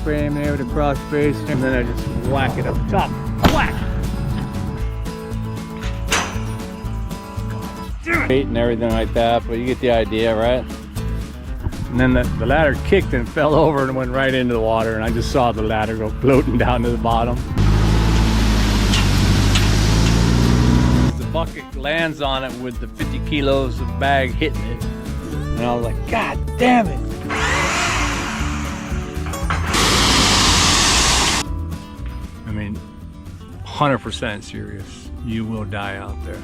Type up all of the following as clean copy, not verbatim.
Frame there with a cross brace, and then I just whack it up top. Whack! Weight and everything like that, but you get the idea, right? And then the ladder kicked and fell over and went right into the water, and I just saw the ladder go floating down to the bottom. The bucket lands on it with the 50 kilos of bag hitting it, and I was like, God damn it! I mean, 100% serious. You will die out there.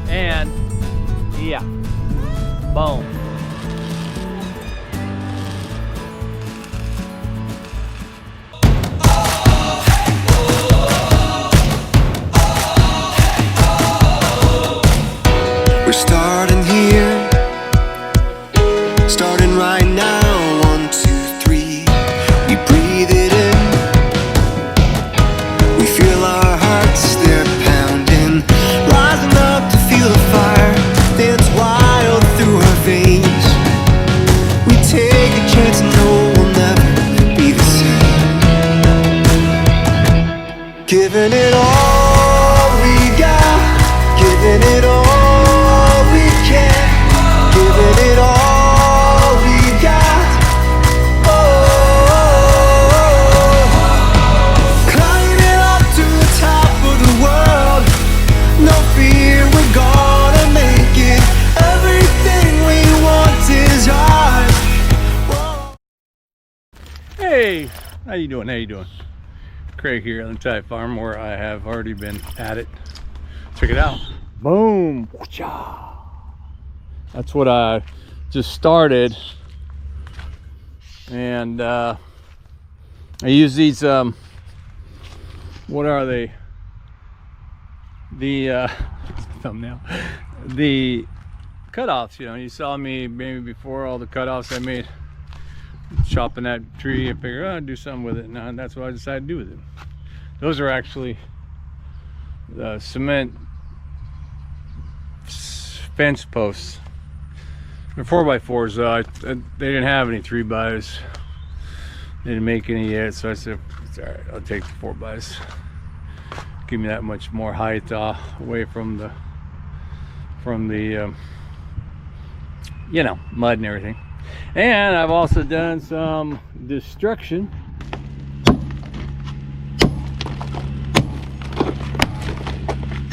And yeah, boom. We're starting here, starting right now. 1, 2, 3. We breathe it in. We feel our hearts, they're pounding, rising up to feel the fire dance wild through our veins. We take a chance, no, we'll never be the same. Giving it all we got, giving it all we can, giving it all we got. Climbing up to the top of the world, no fear, we're gonna make it. Everything we want is ours. Whoa. Hey, how you doing? How you doing? Craig here on the Thai Farm, where I have already been at it. Check it out. Boom. That's what I just started, and I use these. What are they? The thumbnail. The cutoffs. You know, you saw me maybe before all the cutoffs I made, chopping that tree. I figured, oh, I'd do something with it. Now that's what I decided to do with it. Those are actually the cement fence posts. They're 4x4s though. They didn't have any 3x. They didn't make any yet, so I said, it's all right, I'll take the 4x. Give me that much more height away from the you know, mud and everything. And I've also done some destruction.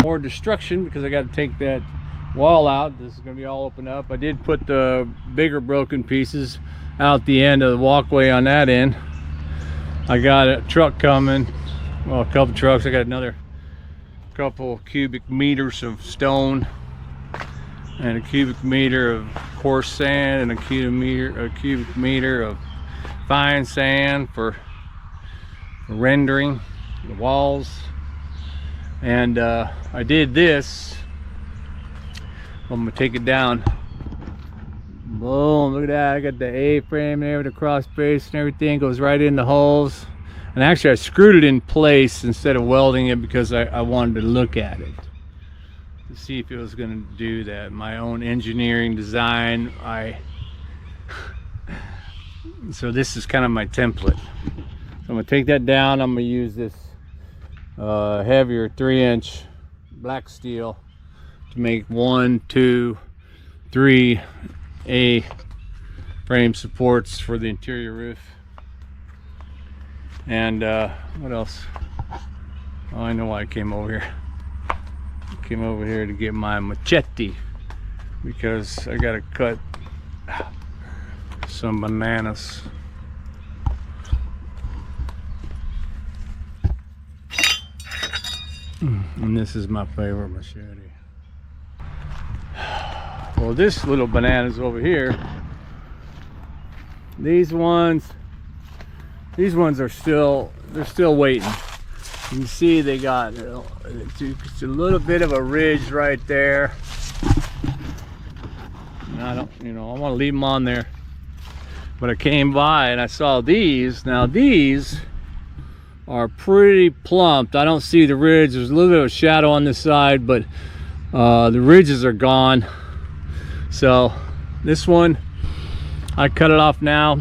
More destruction because I got to take that wall out. This is going to be all opened up. I did put the bigger broken pieces out the end of the walkway on that end. I got a truck coming, well, a couple trucks. I got another couple cubic meters of stone and a cubic meter of coarse sand and a cubic meter of fine sand for rendering the walls. And I did this. I'm gonna take it down. Boom, look at that. I got the A-frame there with the cross brace and everything, goes right in the holes. And actually I screwed it in place instead of welding it because I wanted to look at it to see if it was gonna do that. My own engineering design. So this is kind of my template. So I'm gonna take that down. I'm gonna use this heavier 3-inch black steel to make 1, 2, 3 A-frame supports for the interior roof. And what else? Oh, I know why I came over here. I came over here to get my machete because I gotta cut some bananas. And this is my favorite machete. Well, this little banana's over here. These ones are still, they're still waiting. You can see they got it's a little bit of a ridge right there. And I don't, you know, I want to leave them on there. But I came by and I saw these. Now these are pretty plumped. I don't see the ridge. There's a little bit of a shadow on this side, but the ridges are gone. So this one, I cut it off now.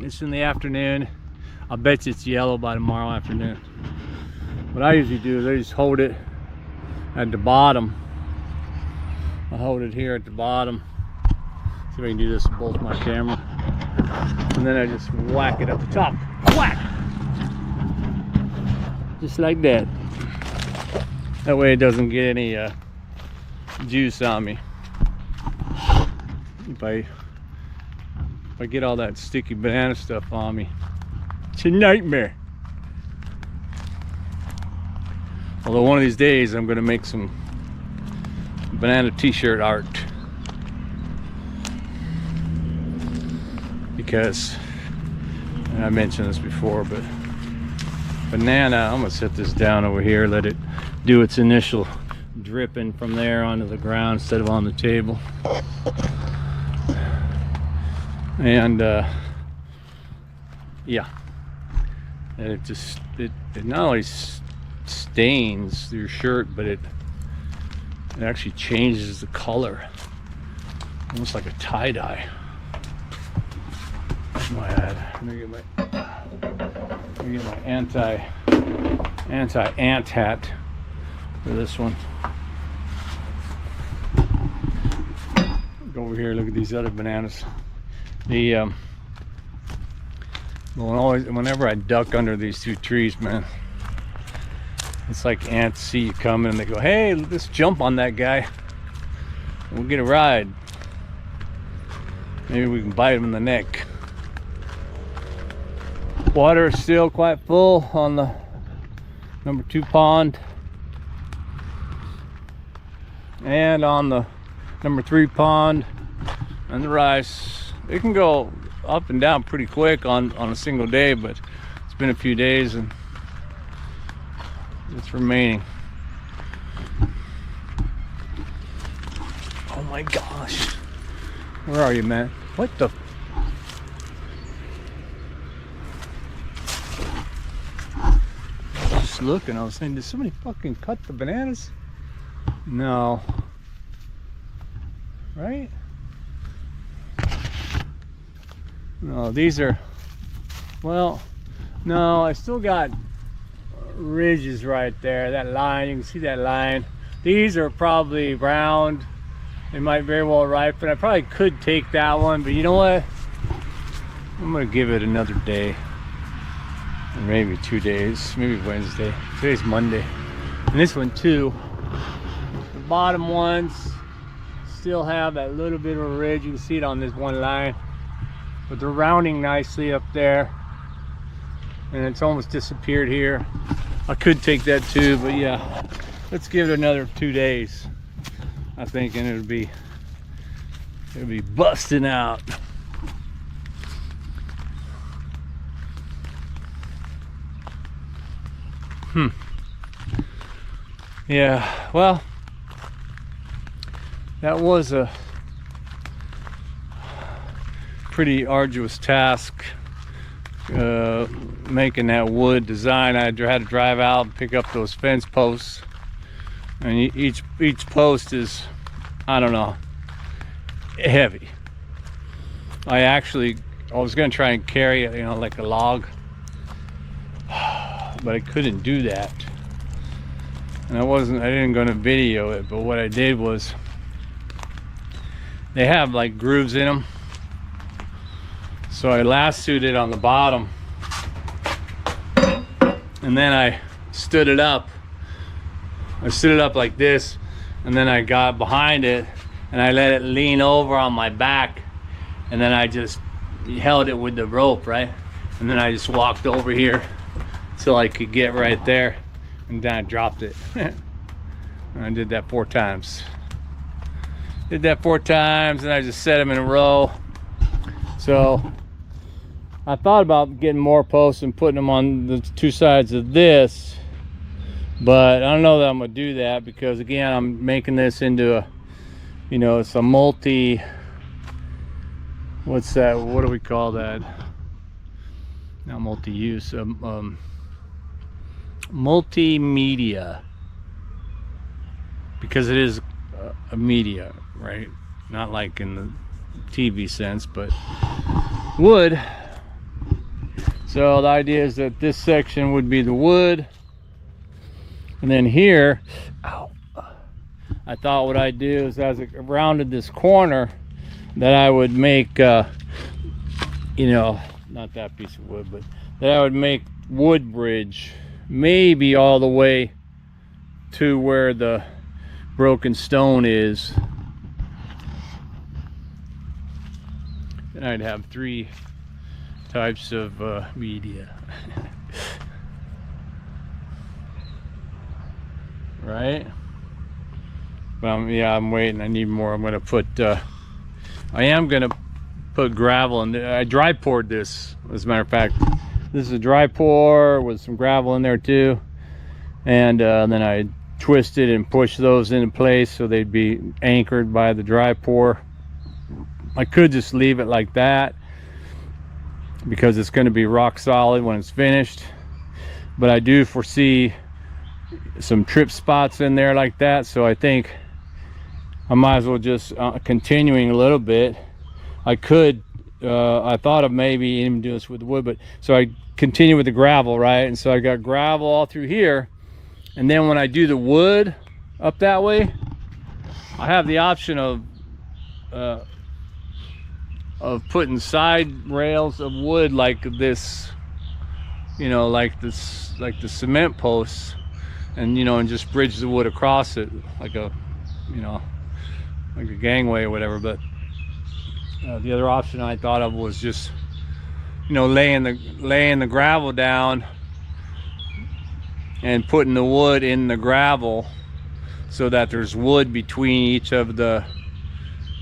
It's in the afternoon. I bet you it's yellow by tomorrow afternoon. What I usually do is I just hold it at the bottom. I hold it here at the bottom. See if I can do this with both my camera. And then I just whack it up the top. Whack! Just like that. That way it doesn't get any juice on me. If I get all that sticky banana stuff on me, it's a nightmare. Although one of these days I'm gonna make some banana t-shirt art, because, and I mentioned this before, but banana, I'm gonna set this down over here, let it do its initial dripping from there onto the ground instead of on the table. And yeah, and it just it not only stains your shirt, but it actually changes the color, almost like a tie-dye. Let me get my anti-ant hat for this one. Go over here, look at these other bananas. Whenever I duck under these two trees, man, it's like ants see you coming and they go, hey, let's jump on that guy, we'll get a ride. Maybe we can bite him in the neck. Water is still quite full on the number 2 pond and on the number 3 pond and the rice. It can go up and down pretty quick on a single day, but it's been a few days and it's remaining. Oh my gosh, where are you, man? What the just looking, I was saying, did somebody fucking cut the bananas? No, right? No, these are, well, no, I still got ridges right there. That line, you can see that line. These are probably round. They might very well ripen. I probably could take that one, but you know what? I'm gonna give it another day, or maybe 2 days, maybe Wednesday. Today's Monday. And this one too. The bottom ones still have that little bit of a ridge. You can see it on this one line, but they're rounding nicely up there, and it's almost disappeared here. I could take that too, but yeah, let's give it another 2 days, I think, and it'll be busting out. Yeah, well, that was a pretty arduous task, making that wood design. I had to drive out and pick up those fence posts, and each post is, I don't know, heavy. I was gonna try and carry it, you know, like a log, but I couldn't do that, and I didn't gonna video it. But what I did was, they have like grooves in them, so I lassoed it on the bottom, and then I stood it up. I stood it up like this, and then I got behind it and I let it lean over on my back, and then I just held it with the rope, right? And then I just walked over here till I could get right there, and then I dropped it. And I did that 4 times. Did that 4 times, and I just set them in a row. So I thought about getting more posts and putting them on the 2 sides of this, but I don't know that I'm gonna do that, because again, I'm making this into a, you know, it's a multi, what's that, what do we call that? Not multi-use, multimedia, because it is a media, right? Not like in the TV sense, but wood. So the idea is that this section would be the wood, and then here, ow, I thought what I'd do is, as it rounded this corner, that I would make you know, not that piece of wood, but that I would make wood bridge maybe all the way to where the broken stone is. And I'd have 3 types of media. Right? But yeah, I'm waiting. I need more. I'm gonna put I am gonna put gravel in there. I dry poured this, as a matter of fact. This is a dry pour with some gravel in there too, and then I twisted and pushed those into place so they'd be anchored by the dry pour. I could just leave it like that because it's going to be rock solid when it's finished, but I do foresee some trip spots in there like that, so I think I might as well just continuing a little bit. I could I thought of maybe even doing this with the wood, but so I continue with the gravel, right? And so I got gravel all through here, and then when I do the wood up that way, I have the option of putting side rails of wood like this, you know, like this, like the cement posts, and you know, and just bridge the wood across it like a, you know, like a gangway or whatever. But the other option I thought of was just, you know, laying the gravel down and putting the wood in the gravel so that there's wood between each of the,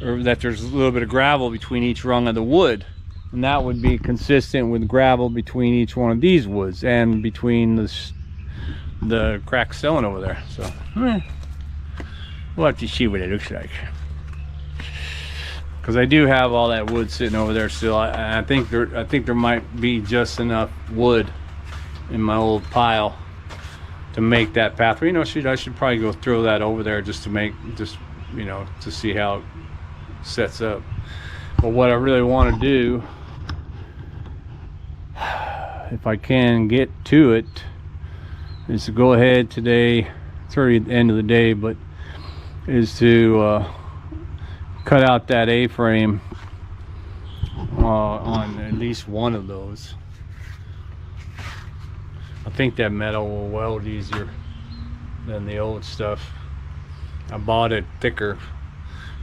or that there's a little bit of gravel between each rung of the wood, and that would be consistent with gravel between each one of these woods and between the cracked stone over there. So we'll have to see what it looks like, because I do have all that wood sitting over there still. I think there might be just enough wood in my old pile to make that pathway. You know, I should probably go throw that over there just to make, just, you know, to see how it sets up. But what I really want to do, if I can get to it, is to go ahead today. It's already at the end of the day, but is to cut out that A-frame on at least one of those. I think that metal will weld easier than the old stuff. I bought it thicker.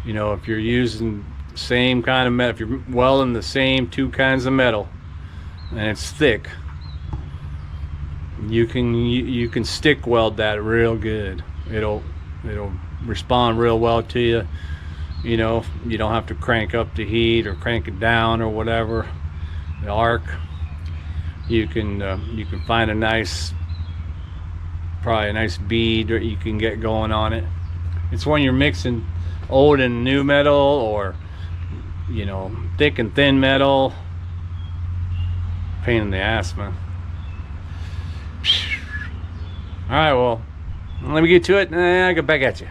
You know, if you're using the same kind of metal, if you're welding the same 2 kinds of metal and it's thick, you can stick weld that real good. It'll respond real well to you. You know, you don't have to crank up the heat or crank it down or whatever. The arc, you can find a nice, probably a nice bead that you can get going on it. It's when you're mixing old and new metal, or, you know, thick and thin metal. Pain in the ass, man. All right, well, let me get to it and I'll get back at you.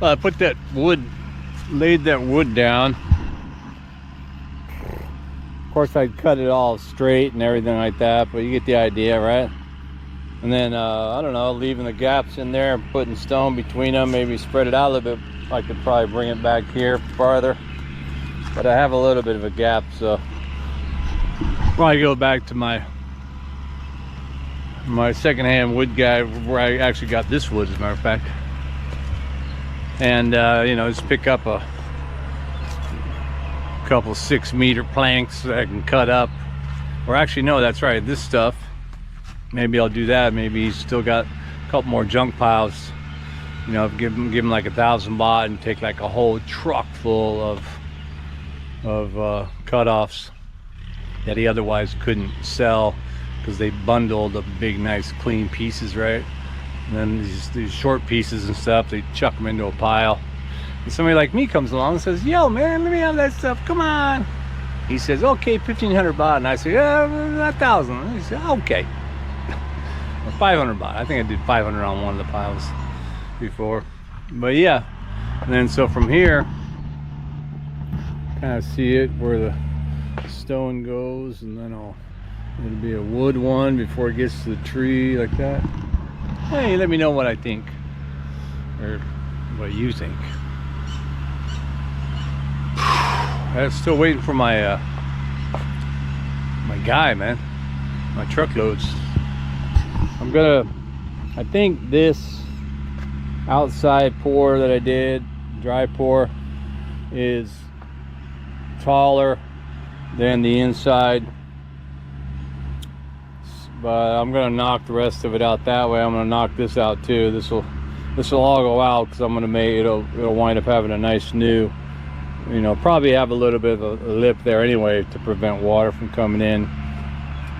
Well, I put that wood, laid that wood down. Of course, I'd cut it all straight and everything like that, but you get the idea, right? And then, I don't know, leaving the gaps in there, putting stone between them, maybe spread it out a little bit. I could probably bring it back here farther, but I have a little bit of a gap, so probably go back to my secondhand wood guy where I actually got this wood, as a matter of fact, and you know, just pick up a couple 6-meter planks that I can cut up. Or actually, no, that's right, this stuff, maybe I'll do that. Maybe he's still got a couple more junk piles, you know, give him like 1,000 baht and take like a whole truck full of cut-offs that he otherwise couldn't sell, because they bundle the big, nice, clean pieces, right? And then these short pieces and stuff, they chuck them into a pile. And somebody like me comes along and says, "Yo, man, let me have that stuff. Come on." He says, "Okay, 1,500 baht." And I say, "Yeah, 1,000." And he said, "Okay." or 500 baht. I think I did 500 on one of the piles before. But yeah, and then so from here, kind of see it where the stone goes, and then it'll be a wood one before it gets to the tree like that. Hey, let me know what I think, or what you think. I'm still waiting for my my guy, man, my truckloads. I think this outside pour that I did, dry pour, is taller than the inside, but I'm gonna knock the rest of it out that way. I'm gonna knock this out too. This will all go out because I'm gonna make it'll wind up having a nice new, you know, probably have a little bit of a lip there anyway to prevent water from coming in,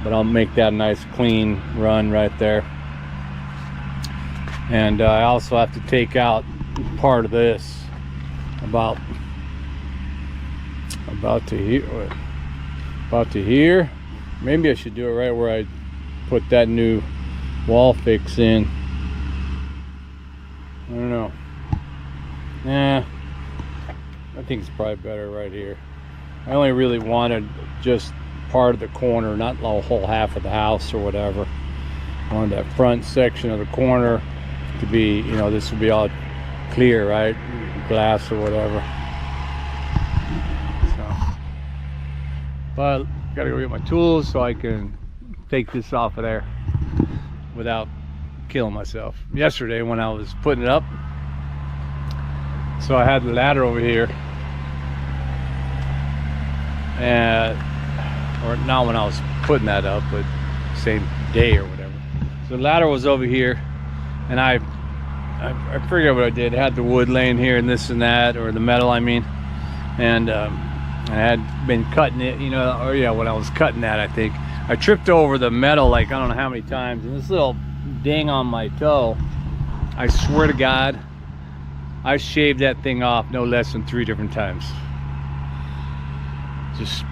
but I'll make that a nice clean run right there. And I also have to take out part of this about to here. Maybe I should do it right where I put that new wall fix in. I don't know. Nah, I think it's probably better right here. I only really wanted just part of the corner, not the whole half of the house or whatever. I wanted that front section of the corner to be, you know, this will be all clear, right? Glass or whatever. So, but gotta go get my tools so I can take this off of there without killing myself. Yesterday when I was putting it up, so I had the ladder over here, and or not when I was putting that up, but same day or whatever. So the ladder was over here, and I forget what I did. I had the wood laying here and this and that, or the metal, I mean, and I had been cutting it, you know, or yeah, when I was cutting that, I think I tripped over the metal like I don't know how many times, and this little ding on my toe, I swear to God, I shaved that thing off no less than 3 different times, just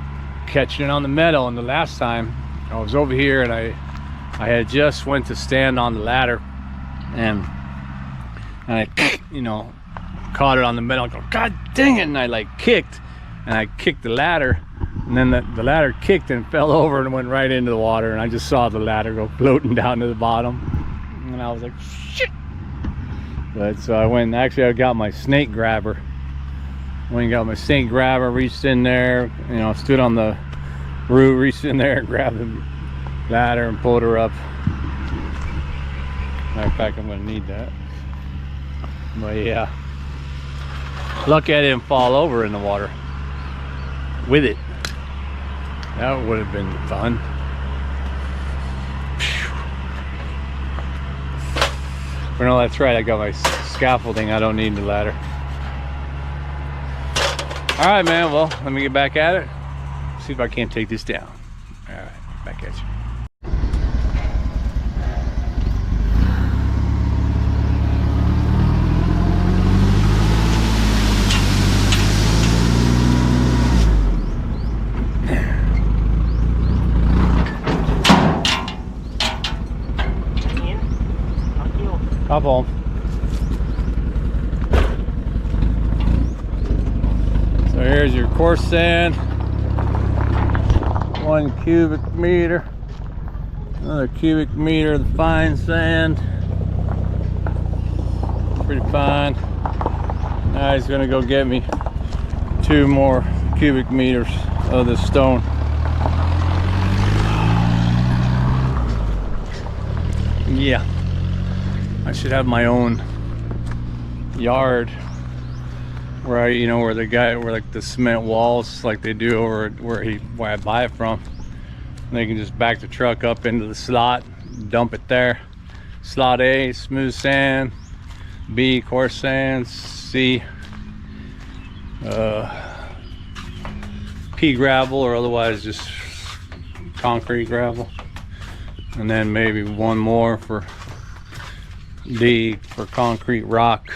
catching it on the metal. And the last time I was over here, and I had just went to stand on the ladder, and I, you know, caught it on the metal. I go, God dang it! And I like kicked, and I kicked the ladder, and then the ladder kicked and fell over and went right into the water, and I just saw the ladder go floating down to the bottom, and I was like, shit. But so I went, actually I got my snake grabber. Went and got my snake grabber, reached in there, you know, stood on the roof, reached in there and grabbed the ladder and pulled her up. Matter of fact, I'm gonna need that. But yeah, lucky I didn't fall over in the water with it. That would have been fun. But no, that's right, I got my scaffolding. I don't need the ladder. All right, man, well, let me get back at it. See if I can't take this down. All right, back at you. Hop on. So here's your coarse sand, 1 cubic meter, another cubic meter of the fine sand, pretty fine. Now he's gonna go get me 2 more cubic meters of this stone. Yeah, I should have my own yard where I, you know, where like the cement walls like they do over where I buy it from. And they can just back the truck up into the slot, dump it there. Slot A, smooth sand, B, coarse sand, C, P, gravel, or otherwise just concrete gravel. And then maybe 1 more for D, for concrete rock.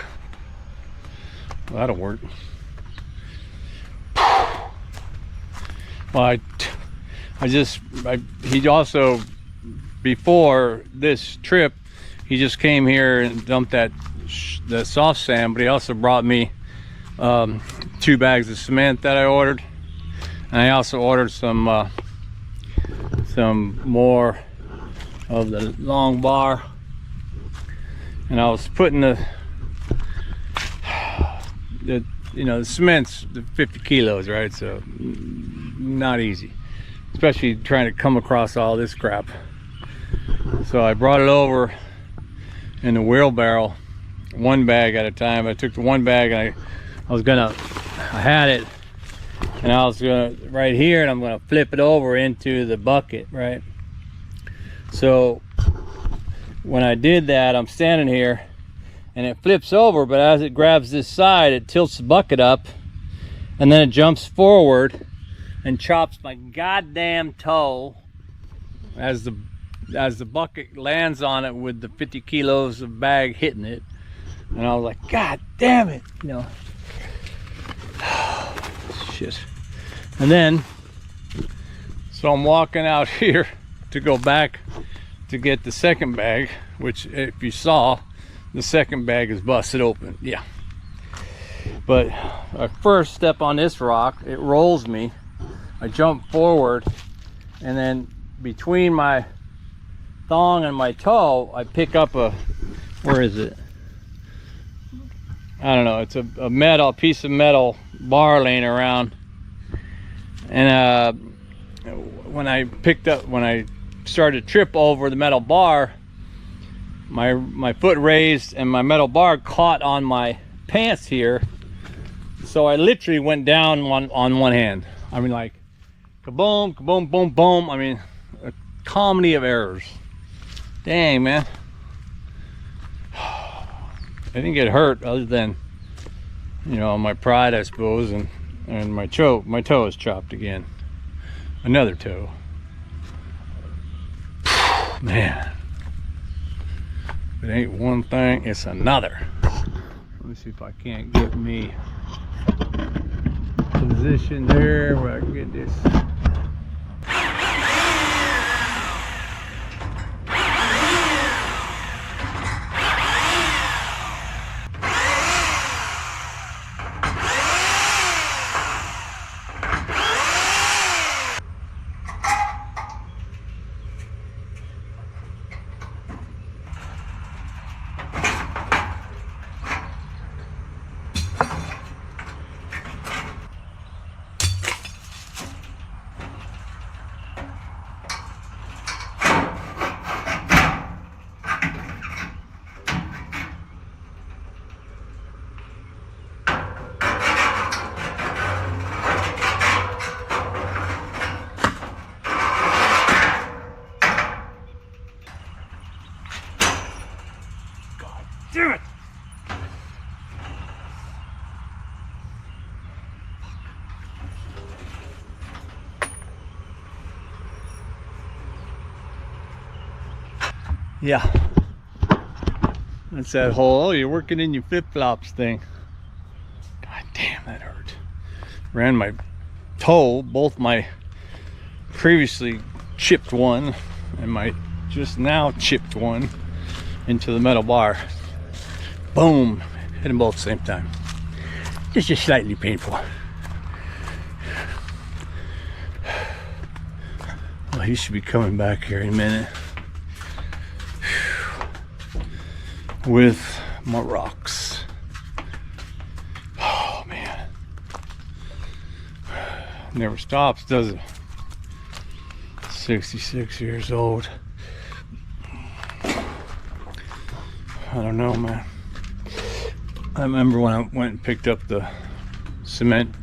Well, that'll work. Well, he also before this trip, he just came here and dumped the soft sand, but he also brought me 2 bags of cement that I ordered, and I also ordered some more of the long bar, and I was putting the cement's 50 kilos, right? So not easy, especially trying to come across all this crap. So I brought it over in the wheelbarrow, 1 bag at a time. I took the 1 bag and I had it, and I was gonna right here, and I'm gonna flip it over into the bucket, right? So when I did that, I'm standing here and it flips over, but as it grabs this side, it tilts the bucket up, and then it jumps forward and chops my goddamn toe as the bucket lands on it with the 50 kilos of bag hitting it. And I was like, God damn it, you know. Shit. And then, so I'm walking out here to go back to get the second bag, which if you saw, the second bag is busted open. Yeah. But I first step on this rock, it rolls me. I jump forward, and then between my thong and my toe, I pick up where is it? I don't know, it's a piece of metal bar laying around. And when I started to trip over the metal bar, my foot raised and my metal bar caught on my pants here. So I literally went down on one hand. I mean, like, kaboom, kaboom, boom, boom. I mean, a comedy of errors. Dang, man. I didn't get hurt other than, you know, my pride, I suppose, and my toe is chopped again. Another toe. Man. If it ain't one thing, it's another. Let me see if I can't get me position there where I can get this. Damn it! Yeah, that's that whole, oh, you're working in your flip-flops thing. God damn, that hurt. Ran my toe, both my previously chipped one and my just now chipped one, into the metal bar. Boom! Hit them both at the same time. It's just slightly painful. Well, he should be coming back here in a minute with my rocks. Oh man, never stops, does it? 66 years old. I don't know, man. I remember when I went and picked up the cement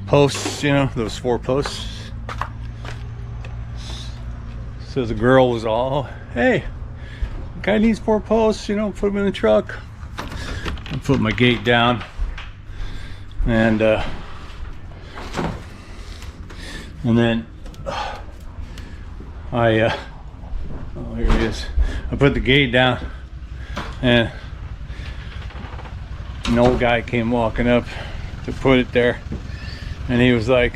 posts, you know, those 4 posts. So the girl was all, hey, guy needs 4 posts, you know, put them in the truck. I put my gate down, and then oh, here he is. I put the gate down, and an old guy came walking up to put it there, and he was like,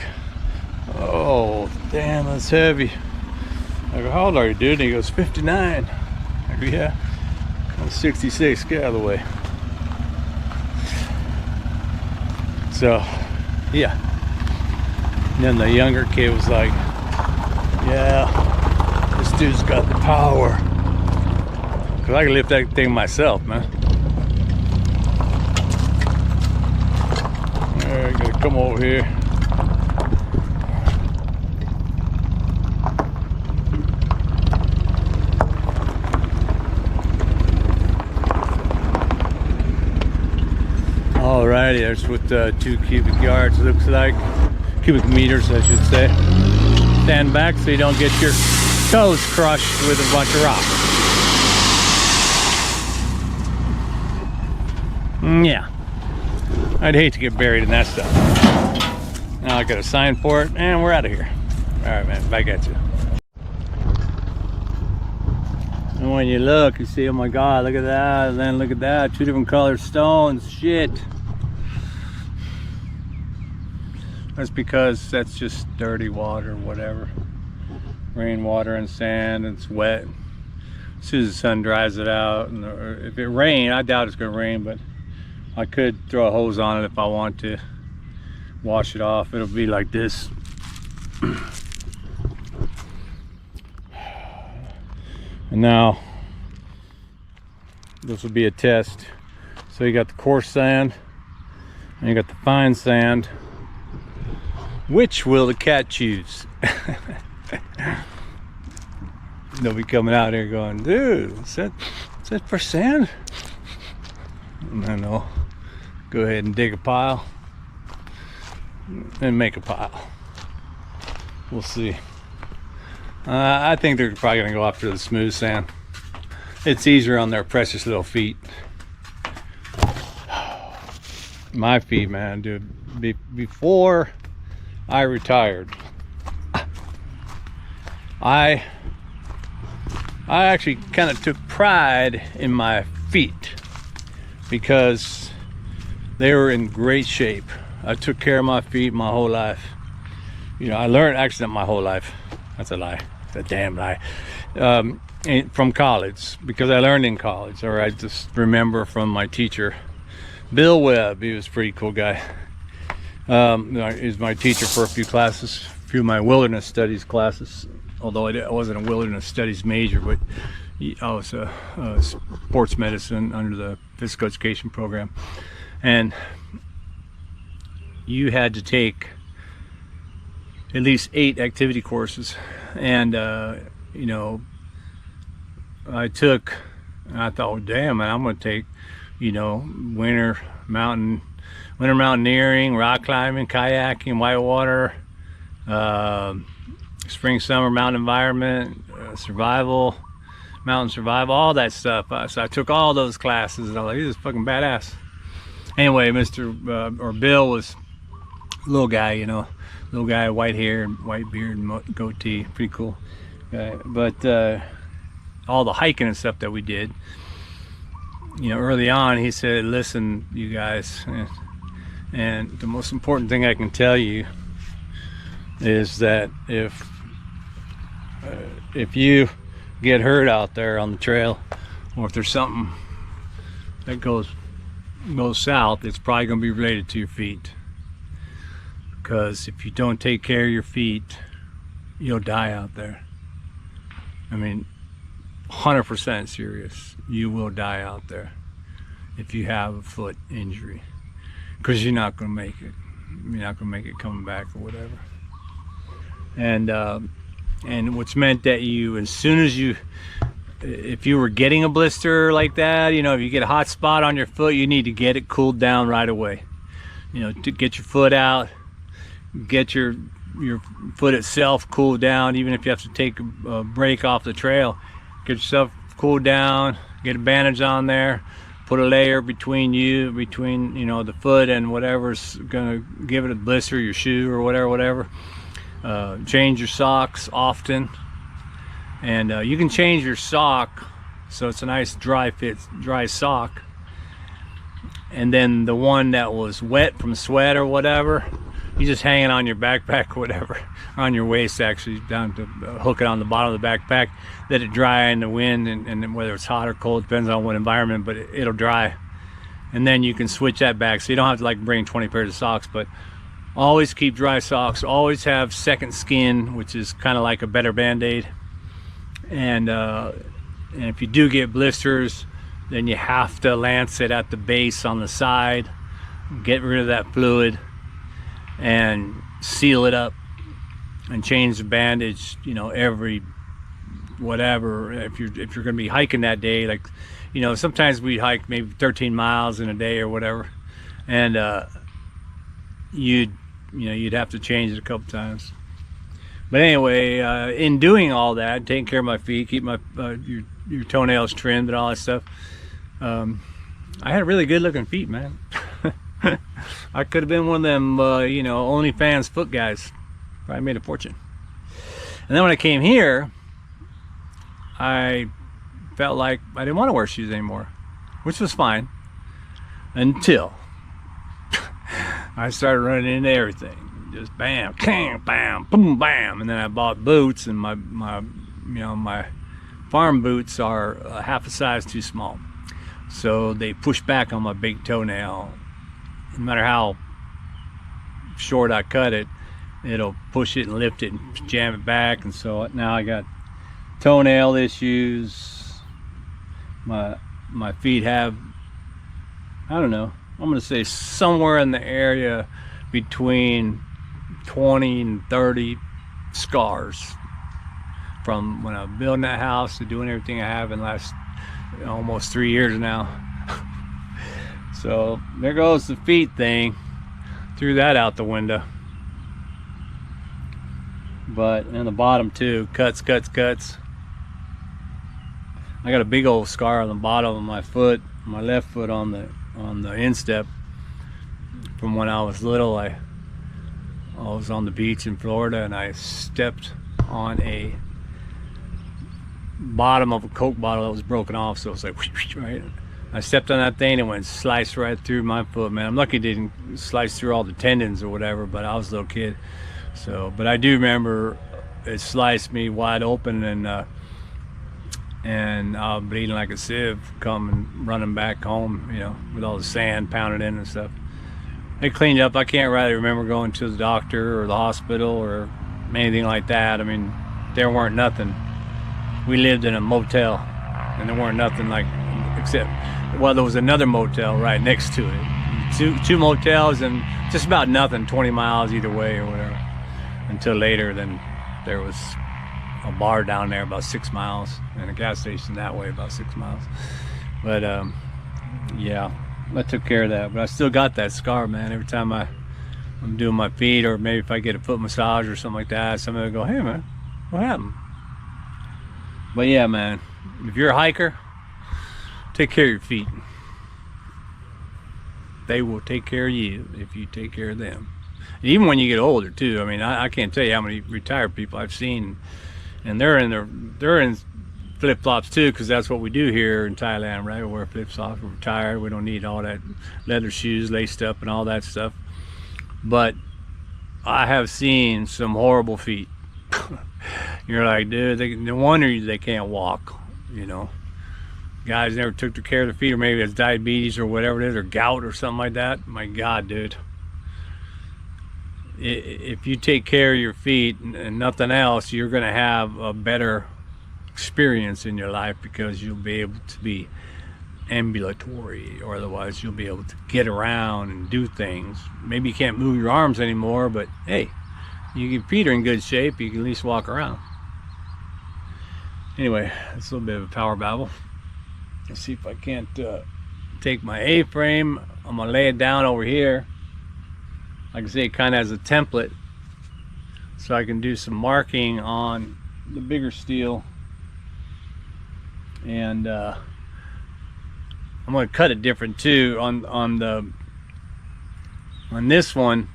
oh damn, that's heavy. I go, how old are you, dude? And he goes, 59. I go, yeah. I'm 66. Get out of the way. So, yeah. And then the younger kid was like, yeah, this dude's got the power. Because I can lift that thing myself, man. Alright, gotta come over here. Alrighty, there's with 2 cubic yards, looks like. Cubic meters, I should say. Stand back so you don't get your toes crushed with a bunch of rocks. Yeah, I'd hate to get buried in that stuff. Now I got a sign for it, and we're out of here. All right, man, back at you. And when you look, you see, oh my God, look at that, and then look at that, 2 different colored stones. Shit. That's because that's just dirty water, whatever. Rainwater and sand, it's wet. As soon as the sun dries it out, and if it rains, I doubt it's gonna rain, but I could throw a hose on it if I want to wash it off. It'll be like this. And now, this will be a test. So you got the coarse sand, and you got the fine sand. Which will the cat choose? They'll be coming out here going, dude, is that for sand? I know. Go ahead and dig a pile and make a pile. We'll see. I think they're probably gonna go after the smooth sand. It's easier on their precious little feet. My feet, man, dude. Before I retired, I actually kind of took pride in my feet because they were in great shape. I took care of my feet my whole life. You know, I learned, actually not my whole life. That's a lie. That's a damn lie. From college, because I learned in college, or I just remember from my teacher, Bill Webb. He was a pretty cool guy. He was my teacher for a few classes, a few of my wilderness studies classes, although I wasn't a wilderness studies major, but I was a sports medicine under the physical education program. And you had to take at least 8 activity courses. And, you know, I thought, well, damn, man, I'm going to take, you know, winter mountaineering, rock climbing, kayaking, whitewater, spring, summer, mountain environment, survival, mountain survival, all that stuff. So I took all those classes, and I was like, this is fucking badass. Anyway, Bill was a little guy, you know, little guy, white hair, and white beard, and goatee, pretty cool guy. But all the hiking and stuff that we did, you know, early on, he said, listen, you guys, and the most important thing I can tell you is that if you get hurt out there on the trail, or if there's something that goes south, it's probably going to be related to your feet. Because if you don't take care of your feet, you'll die out there. I mean, 100% serious. You will die out there if you have a foot injury, because you're not going to make it. You're not going to make it coming back or whatever. And what's meant that you, as soon as if you were getting a blister like that, you know, if you get a hot spot on your foot, you need to get it cooled down right away. You know, to get your foot out, get your foot itself cooled down, even if you have to take a break off the trail. Get yourself cooled down, get a bandage on there, put a layer between you know, the foot and whatever's gonna give it a blister, your shoe or whatever. Change your socks often, and you can change your sock so it's a nice dry sock, and then the one that was wet from sweat or whatever, you just hang it on your backpack or whatever, on your waist actually, down to hook it on the bottom of the backpack, let it dry in the wind, and whether it's hot or cold, depends on what environment, but it'll dry. And then you can switch that back, so you don't have to like bring 20 pairs of socks. But always keep dry socks, always have second skin, which is kind of like a better band-aid. And if you do get blisters, then you have to lance it at the base on the side, get rid of that fluid and seal it up, and change the bandage, you know, every whatever. If you're gonna be hiking that day, like, you know, sometimes we hike maybe 13 miles in a day or whatever, and you'd have to change it a couple times. But anyway, in doing all that, taking care of my feet, keep my your toenails trimmed and all that stuff, I had really good looking feet, man. I could have been one of them, you know, OnlyFans foot guys. Probably made a fortune. And then when I came here, I felt like I didn't want to wear shoes anymore, which was fine until I started running into everything. Just bam, bam, bam, boom, bam. And then I bought boots, and my farm boots are half a size too small. So they push back on my big toenail. No matter how short I cut it, it'll push it and lift it and jam it back. And so now I got toenail issues. My feet have, I don't know, I'm gonna say somewhere in the area between 20 and 30 scars from when I was building that house to doing everything I have in the last almost 3 years now. So there goes the feet thing. Threw that out the window. But in the bottom too, cuts. I got a big old scar on the bottom of my foot, my left foot on the instep from when I was little. I was on the beach in Florida, and I stepped on a bottom of a Coke bottle that was broken off, so it was like right. I stepped on that thing and went sliced right through my foot, man. I'm lucky it didn't slice through all the tendons or whatever, but I was a little kid. So, but I do remember it sliced me wide open, and I was bleeding like a sieve, coming running back home, you know, with all the sand pounded in and stuff. They cleaned up. I can't really remember going to the doctor or the hospital or anything like that. I mean, there weren't nothing. We lived in a motel, and there weren't nothing like, except, well, there was another motel right next to it. Two motels and just about nothing, 20 miles either way or whatever. Until later, then there was a bar down there about 6 miles, and a gas station that way about 6 miles. But yeah, I took care of that. But I still got that scar, man. Every time I'm doing my feet, or maybe if I get a foot massage or something like that, somebody will go, "Hey man, what happened?" But yeah, man, if you're a hiker, take care of your feet. They will take care of you if you take care of them. And even when you get older too. I mean, I can't tell you how many retired people I've seen, and they're in flip-flops too, because that's what we do here in Thailand, right? We wear flip-flops. We're retired. We don't need all that leather shoes laced up and all that stuff. But I have seen some horrible feet. You're like, dude, no wonder they can't walk, you know. Guys never took care of their feet, or maybe it's diabetes or whatever it is, or gout or something like that. My God, dude. If you take care of your feet and nothing else, you're going to have a better experience in your life, because you'll be able to be ambulatory, or otherwise you'll be able to get around and do things. Maybe you can't move your arms anymore, but hey, your feet are in good shape. You can at least walk around. Anyway, that's a little bit of a power babble. Let's see if I can't take my A-frame. I'm gonna lay it down over here. Like I say, it kind of has a template, so I can do some marking on the bigger steel. And I'm gonna cut it different too on this one,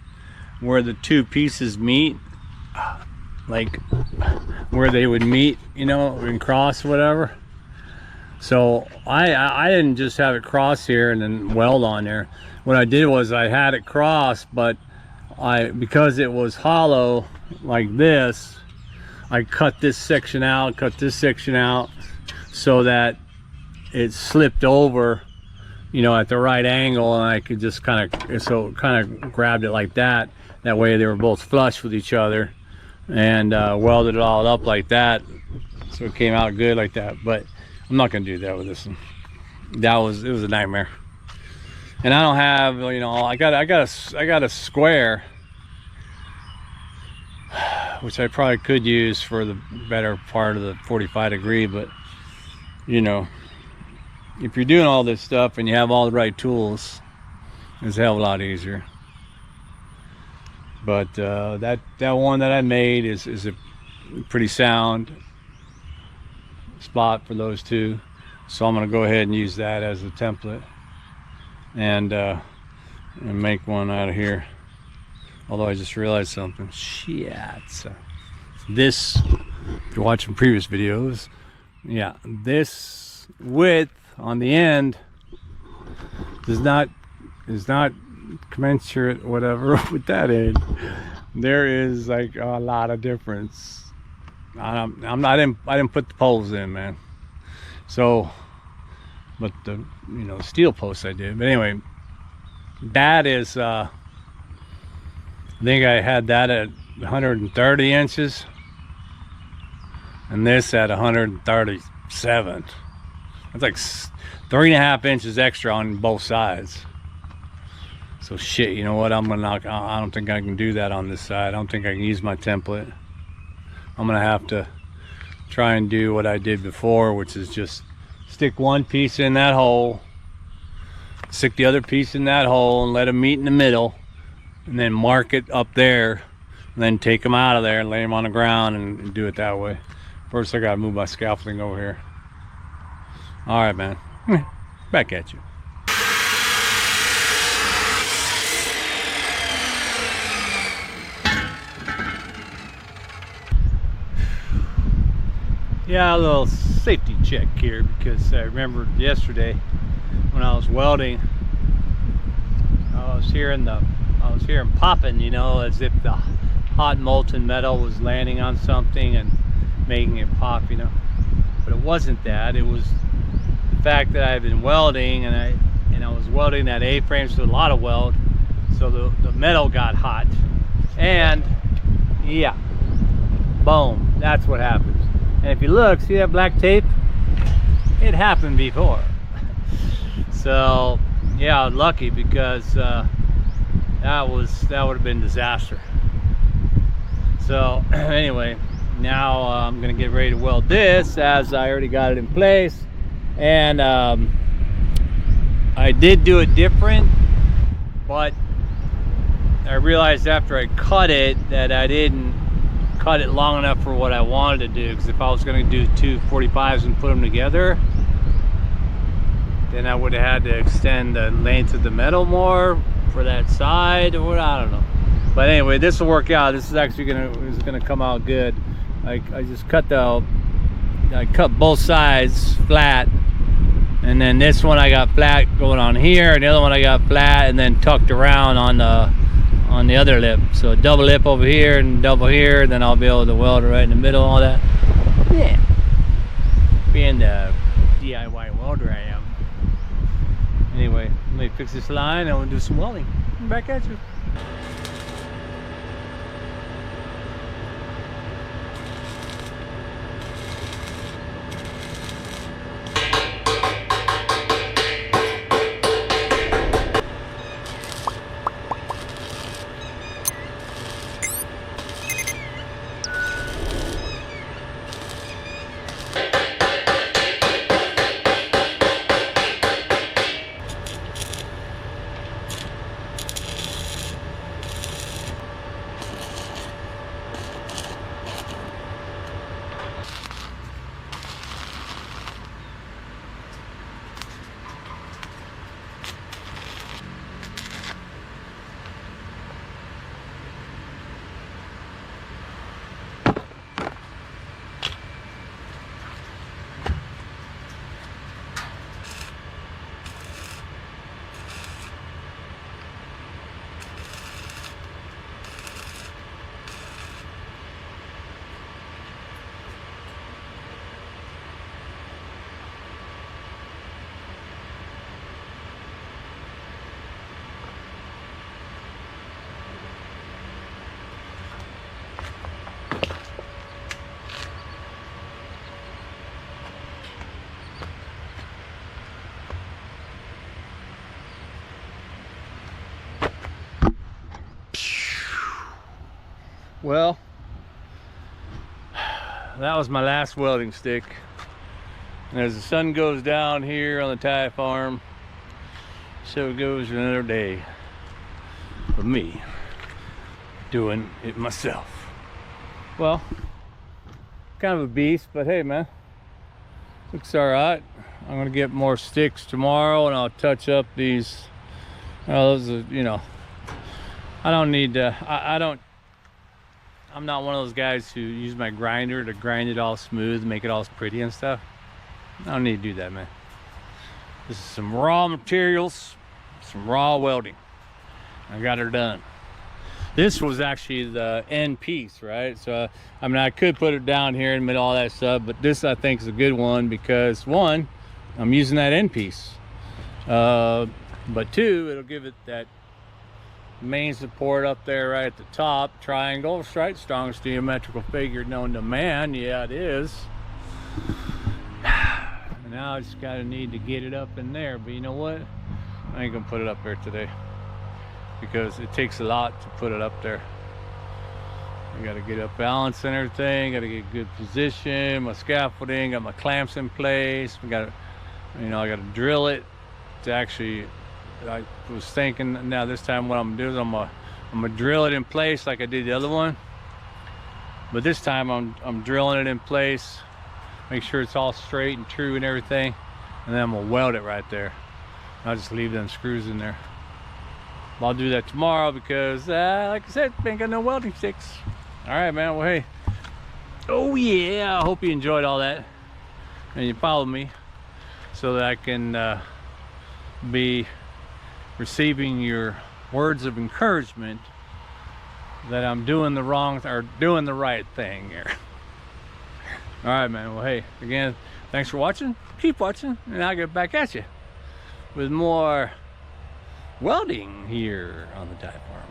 where the two pieces meet, like where they would meet, you know, and cross, whatever. So I didn't just have it cross here and then weld on there. What I did was I had it cross, but because it was hollow like this, I cut this section out, so that it slipped over, you know, at the right angle, and I could just kind of grabbed it like that. That way they were both flush with each other, and welded it all up like that, so it came out good like that. But I'm not gonna do that with this one. It was a nightmare. And I don't have, you know, I got a square, which I probably could use for the better part of the 45 degree, but you know, if you're doing all this stuff and you have all the right tools, it's a hell of a lot easier. But that one that I made is a pretty sound spot for those two, so I'm gonna go ahead and use that as a template, and make one out of here. Although I just realized something. Shit. So this, if you're watching previous videos, yeah, this width on the end is not commensurate, whatever, with that end. There is like a lot of difference. I didn't put the poles in, man. So, but the, you know, steel posts I did. But anyway, that is I think I had that at 130 inches, and this at 137. That's like 3.5 inches extra on both sides. So shit, you know what? I'm gonna knock. I don't think I can do that on this side. I don't think I can use my template. I'm gonna have to try and do what I did before, which is just stick one piece in that hole, stick the other piece in that hole, and let them meet in the middle, and then mark it up there, and then take them out of there and lay them on the ground and do it that way. First, I gotta move my scaffolding over here. All right, man. Back at you. Yeah, a little safety check here, because I remember yesterday when I was welding, I was hearing popping, you know, as if the hot molten metal was landing on something and making it pop, you know. But it wasn't that. It was the fact that I've been welding, and I was welding that A-frame, so a lot of weld, so the metal got hot, and yeah, boom, that's what happens. And if you look, see that black tape? It happened before. So yeah, I was lucky, because that would have been disaster. So anyway, now I'm gonna get ready to weld this, as I already got it in place. And I did do it different, but I realized after I cut it that I didn't cut it long enough for what I wanted to do, because if I was going to do two 45s and put them together, then I would have had to extend the length of the metal more for that side, or I don't know. But anyway, this will work out. This is actually gonna come out good. I just cut both sides flat, and then this one I got flat going on here, and the other one I got flat and then tucked around on the other lip. So double lip over here and double here, then I'll be able to weld it right in the middle, all that. Yeah, being the DIY welder I am. Anyway, let me fix this line and we'll do some welding. Back at you. Well, that was my last welding stick. And as the sun goes down here on the Thai farm, so goes another day of me doing it myself. Well, kind of a beast, but hey man, looks all right. I'm gonna get more sticks tomorrow and I'll touch up these. Those are, you know, I don't need to, I'm not one of those guys who use my grinder to grind it all smooth, make it all pretty and stuff. I don't need to do that, man. This is some raw materials, some raw welding. I got her done. This was actually the end piece, right? So, I mean, I could put it down here and all that stuff, but this I think is a good one because one, I'm using that end piece. But two, it'll give it that main support up there right at the top. Triangle, right? Strongest geometrical figure known to man. Yeah, it is. Now I just gotta need to get it up in there, but you know what, I ain't gonna put it up there today because it takes a lot to put it up there. I gotta get up balance and everything, gotta get good position, my scaffolding, got my clamps in place, we gotta, you know, I gotta drill it to actually, I was thinking now this time what I'm gonna do is I'm gonna drill it in place like I did the other one, but this time I'm drilling it in place, make sure it's all straight and true and everything, and then I'm gonna weld it right there. I'll just leave them screws in there. I'll do that tomorrow because like I said, ain't got no welding sticks. All right, man, well, hey, oh yeah, I hope you enjoyed all that and you follow me so that I can be receiving your words of encouragement that I'm doing the wrong or doing the right thing here. All right, man, well, hey, again, thanks for watching. Keep watching and I'll get back at you with more welding here on the Thai farm.